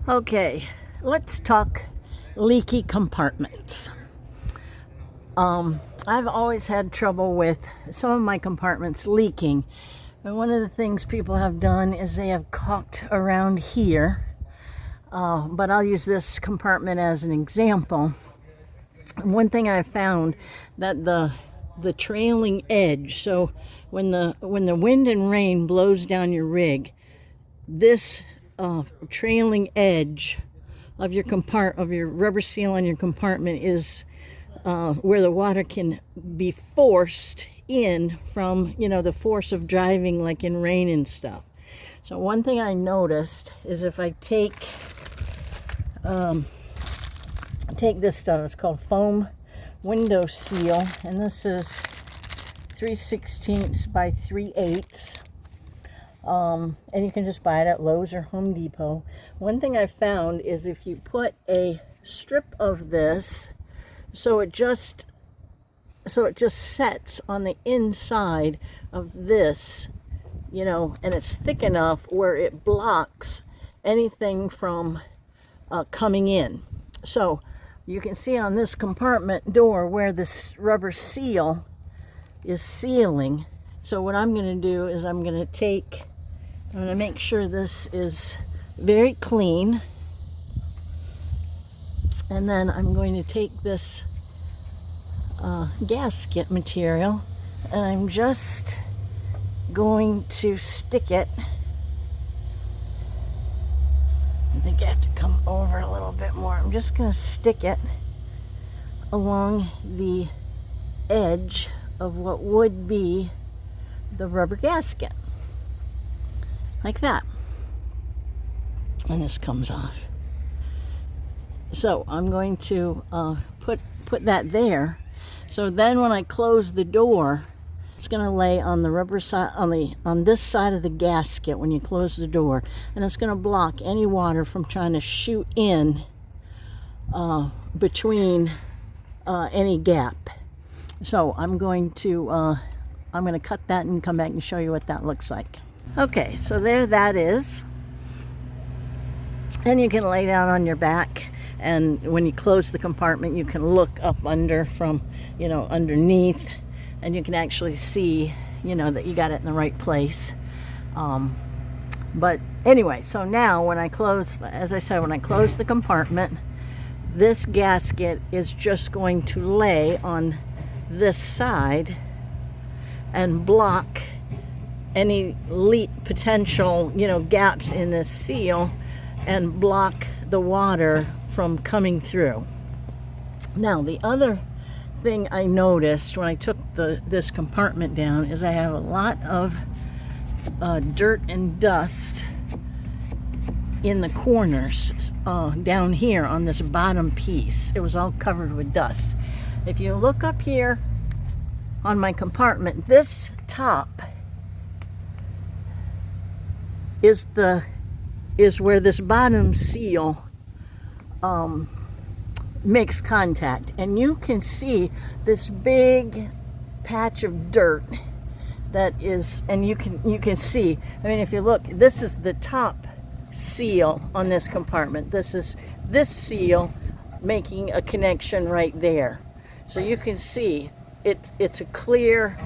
Okay, let's talk leaky compartments. I've always had trouble with some of my compartments leaking. And one of the things people have done is they have caulked around here. But I'll use this compartment as an example. One thing I found that the trailing edge, so when the wind and rain blows down your rig, this trailing edge of your rubber seal on your compartment is where the water can be forced in from, the force of driving, like in rain and stuff. So one thing I noticed is if I take this stuff, it's called foam window seal, and this is 3/16 by 3/8. And you can just buy it at Lowe's or Home Depot. One thing I found is if you put a strip of this, so it just sets on the inside of this, and it's thick enough where it blocks anything from coming in. So you can see on this compartment door where this rubber seal is sealing. So what I'm going to do is I'm going to make sure this is very clean. And then I'm going to take this gasket material and I'm just going to stick it. I think I have to come over a little bit more. I'm just going to stick it along the edge of what would be the rubber gasket. Like that. And this comes off. So I'm going to put that there. So then when I close the door, it's going to lay on the rubber side, on this side of the gasket when you close the door, and it's going to block any water from trying to shoot in between any gap. So I'm going to cut that and come back and show you what that looks like. Okay, so there that is. And you can lay down on your back, and when you close the compartment, you can look up under from, underneath, and you can actually see, that you got it in the right place. But anyway, so now when I close, as I said, when I close the compartment, this gasket is just going to lay on this side and block any potential, gaps in this seal, and block the water from coming through. Now, the other thing I noticed when I took this compartment down is I have a lot of dirt and dust in the corners down here on this bottom piece. It was all covered with dust. If you look up here on my compartment, this top is where this bottom seal makes contact, and you can see this big patch of dirt that is, and you can see, if you look, this is the top seal on this compartment. This is this seal making a connection right there. So you can see it's a clear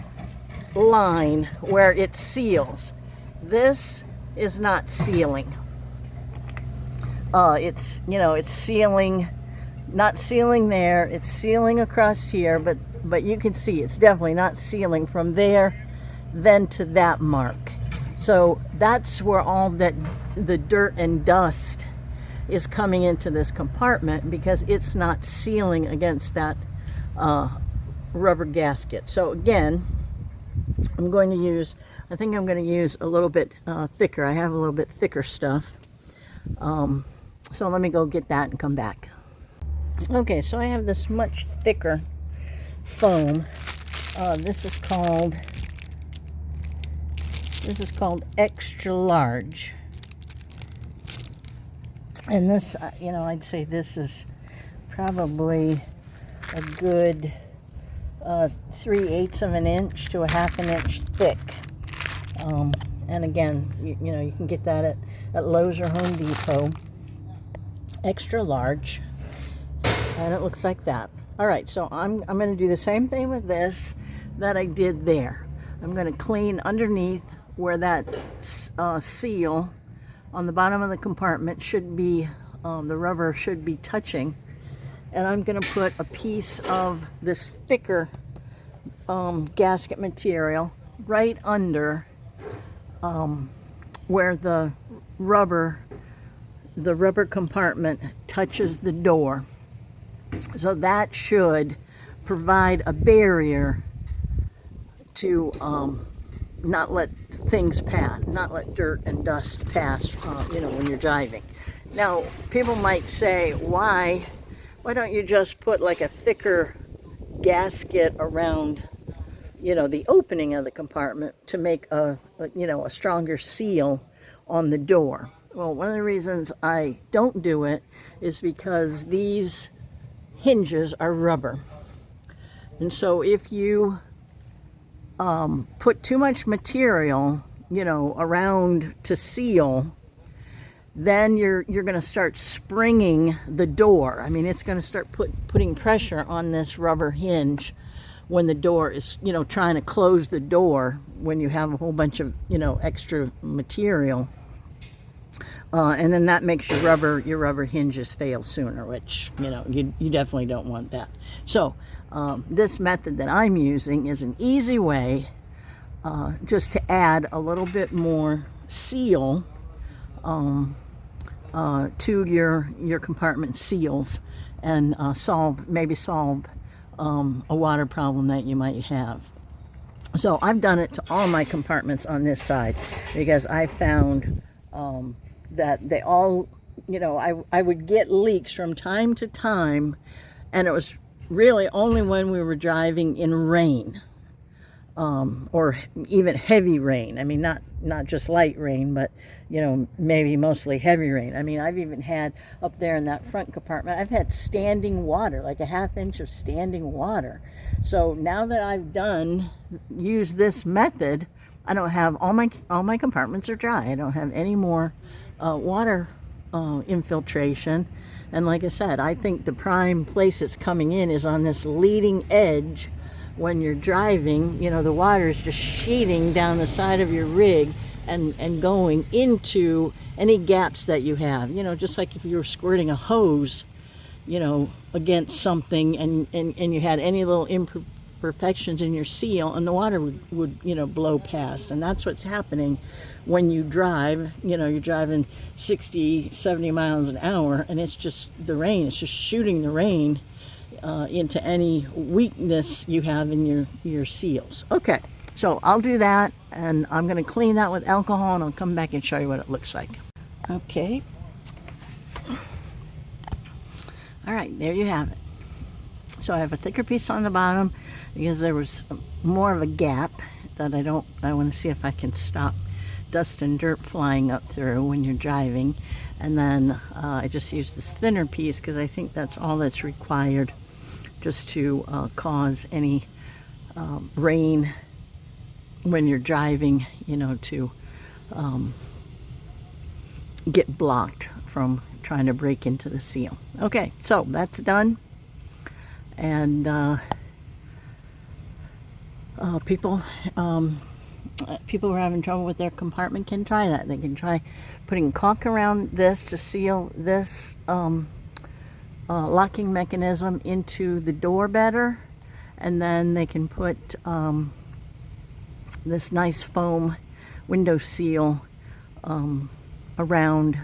line where it seals. This is not sealing. It's sealing, not sealing there, it's sealing across here, but you can see it's definitely not sealing from there then to that mark. So that's where all the dirt and dust is coming into this compartment, because it's not sealing against that rubber gasket. So again, I think I'm going to use a little bit thicker. I have a little bit thicker stuff. So let me go get that and come back. Okay, so I have this much thicker foam. This is called extra large. And this, I'd say this is probably a good 3/8 of an inch to a 1/2 inch thick. And again, you can get that at Lowe's or Home Depot. extra large, and it looks like that. All right, so I'm going to do the same thing with this that I did there. I'm going to clean underneath where that seal on the bottom of the compartment should be, the rubber should be touching. And I'm going to put a piece of this thicker gasket material right under where the rubber compartment touches the door. So that should provide a barrier to not let things pass, not let dirt and dust pass, when you're driving. Now, people might say, why don't you just put like a thicker gasket around, the opening of the compartment to make a stronger seal on the door? Well, one of the reasons I don't do it is because these hinges are rubber. And so if you put too much material, around to seal, then you're going to start springing the door. I mean, it's going to start putting pressure on this rubber hinge when the door is, trying to close the door when you have a whole bunch of, extra material. And then that makes your rubber hinges fail sooner, which, you definitely don't want that. So this method that I'm using is an easy way just to add a little bit more seal to your compartment seals and solve a water problem that you might have. So I've done it to all my compartments on this side because I found that they all, I would get leaks from time to time, and it was really only when we were driving in rain, or even heavy rain. I mean, not just light rain, but maybe mostly heavy rain. I mean, I've even had up there in that front compartment, I've had standing water, like a ½ inch of standing water. So now that I've used this method, I don't have, all my compartments are dry. I don't have any more water infiltration. And like I said, I think the prime place it's coming in is on this leading edge. When you're driving, the water is just sheeting down the side of your rig and going into any gaps that you have. Just like if you were squirting a hose, against something and you had any little imperfections in your seal, and the water would blow past. And that's what's happening when you drive. You're driving 60, 70 miles an hour, and it's just the rain. It's just shooting the rain into any weakness you have in your seals. Okay, so I'll do that, and I'm going to clean that with alcohol, and I'll come back and show you what it looks like. Okay. All right, there you have it. So I have a thicker piece on the bottom because there was more of a gap that I want to see if I can stop dust and dirt flying up through when you're driving. And then I just used this thinner piece because I think that's all that's required, just to cause any rain when you're driving, to get blocked from trying to break into the seal. Okay, so that's done. And people who are having trouble with their compartment can try that. They can try putting caulk around this to seal this locking mechanism into the door better, and then they can put this nice foam window seal around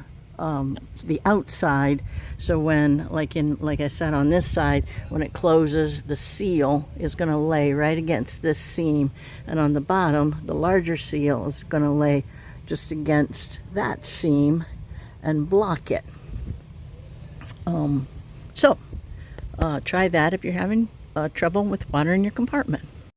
the outside, so when, like I said, on this side, when it closes, the seal is going to lay right against this seam, and on the bottom, the larger seal is going to lay just against that seam and block it. So try that if you're having trouble with water in your compartment.